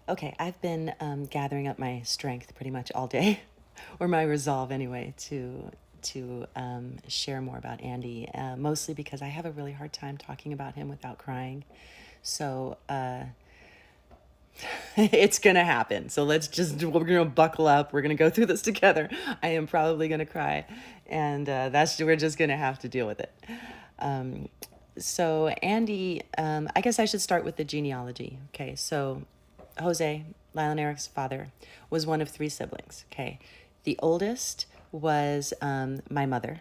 Okay, I've been gathering up my strength pretty much all day, or my resolve anyway, to share more about Andy. Mostly because I have a really hard time talking about him without crying. So it's gonna happen. So we're gonna buckle up. We're gonna go through this together. I am probably gonna cry, and we're just gonna have to deal with it. Um, so Andy, I guess I should start with the genealogy. Okay, so Jose, Lyle and Eric's father, was one of three siblings. Okay, the oldest was my mother,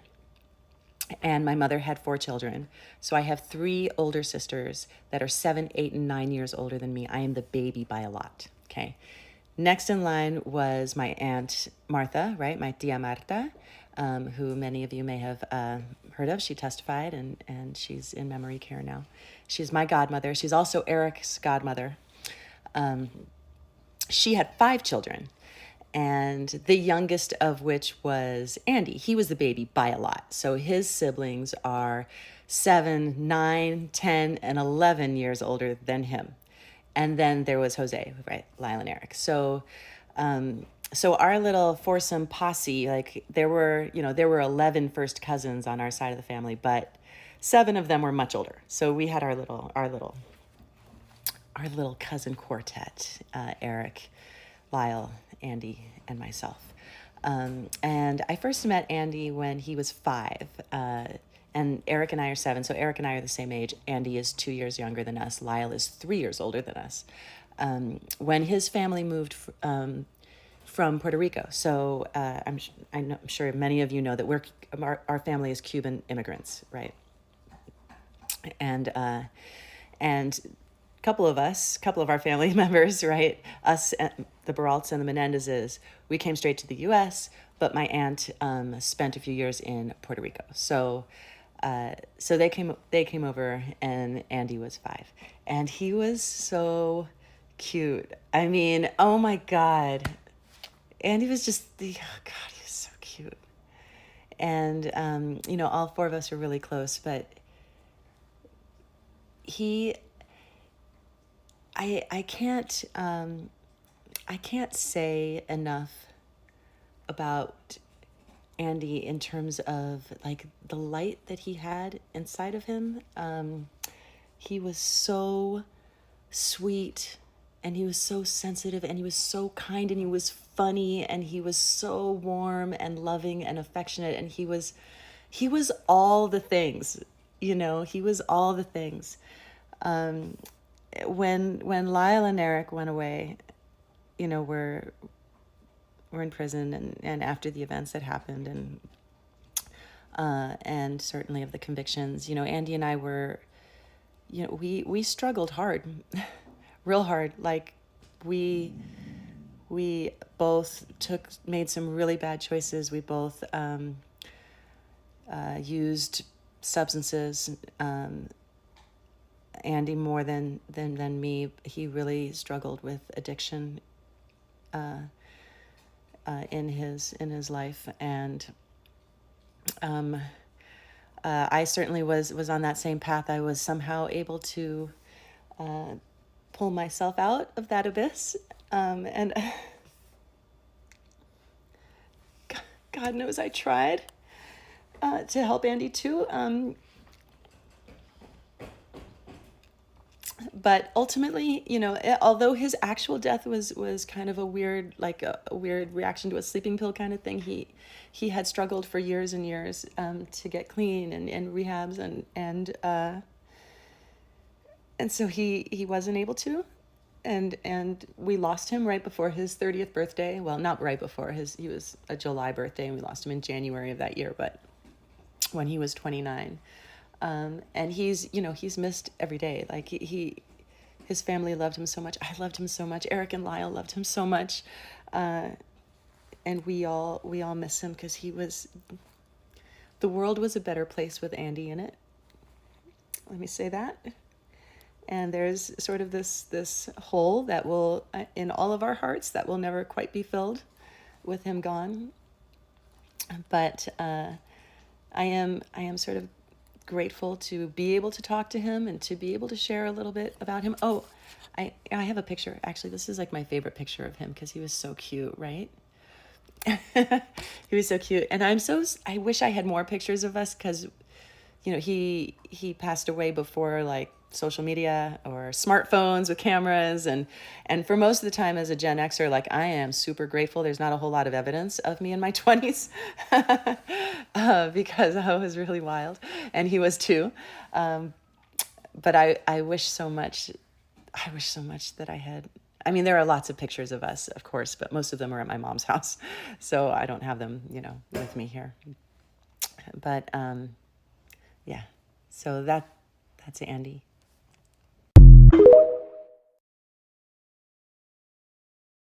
and my mother had four children. So I have three older sisters that are 7, 8, and 9 years older than me. I am the baby by a lot. Okay. Next in line was my aunt Martha, right? My tia Marta, who many of you may have heard of. She testified, and she's in memory care now. She's my godmother. She's also Eric's godmother. She had five children, and the youngest of which was Andy. He was the baby by a lot. So his siblings are 7, 9, 10, and 11 years older than him. And then there was Jose, right? Lyle and Eric. So our little foursome posse, like there were 11 first cousins on our side of the family, but 7 of them were much older. So we had our little cousin quartet, Eric, Lyle, Andy, and myself. And I first met Andy when he was 5. And Eric and I are 7, so Eric and I are the same age. Andy is 2 years younger than us. Lyle is 3 years older than us. When his family moved from Puerto Rico, so I'm sure many of you know that our family is Cuban immigrants, right? And couple of our family members, right? Us, the Baralts and the Menendezes, we came straight to the U.S., but my aunt spent a few years in Puerto Rico. So they came over, and Andy was 5, and he was so cute. I mean, oh my God, Andy was oh God, he was so cute. And all 4 of us were really close, but he I can't say enough about Andy in terms of like the light that he had inside of him. He was so sweet, and he was so sensitive, and he was so kind, and he was funny, and he was so warm and loving and affectionate, and he was all the things. He was all the things. When Lyle and Eric went away, we're in prison, and after the events that happened, and certainly of the convictions, Andy and I were, we struggled hard, real hard. Like we both made some really bad choices. We both used substances. Andy more than me. He really struggled with addiction in his life, and I certainly was on that same path. I was somehow able to pull myself out of that abyss, and God knows I tried to help Andy too. But ultimately, although his actual death was kind of a weird reaction to a sleeping pill kind of thing, he had struggled for years and years to get clean and rehabs, and so he wasn't able to, and we lost him right before his 30th birthday. Well, not right before he was a July birthday, and we lost him in January of that year, but when he was 29. And he's missed every day. Like his family loved him so much. I loved him so much. Eric and Lyle loved him so much. And we all miss him, because the world was a better place with Andy in it. Let me say that. And there's sort of this hole that will, in all of our hearts, that will never quite be filled with him gone. But I am sort of grateful to be able to talk to him and to be able to share a little bit about him. Oh, I have a picture. Actually, this is like my favorite picture of him because he was so cute, right? He was so cute. And I wish I had more pictures of us because, he passed away before like social media or smartphones with cameras. And for most of the time as a Gen Xer, like I am super grateful. There's not a whole lot of evidence of me in my 20s because I was really wild and he was too. But I wish so much, that I had. I mean, there are lots of pictures of us, of course, but most of them are at my mom's house. So I don't have them, with me here. But yeah, so that's Andy.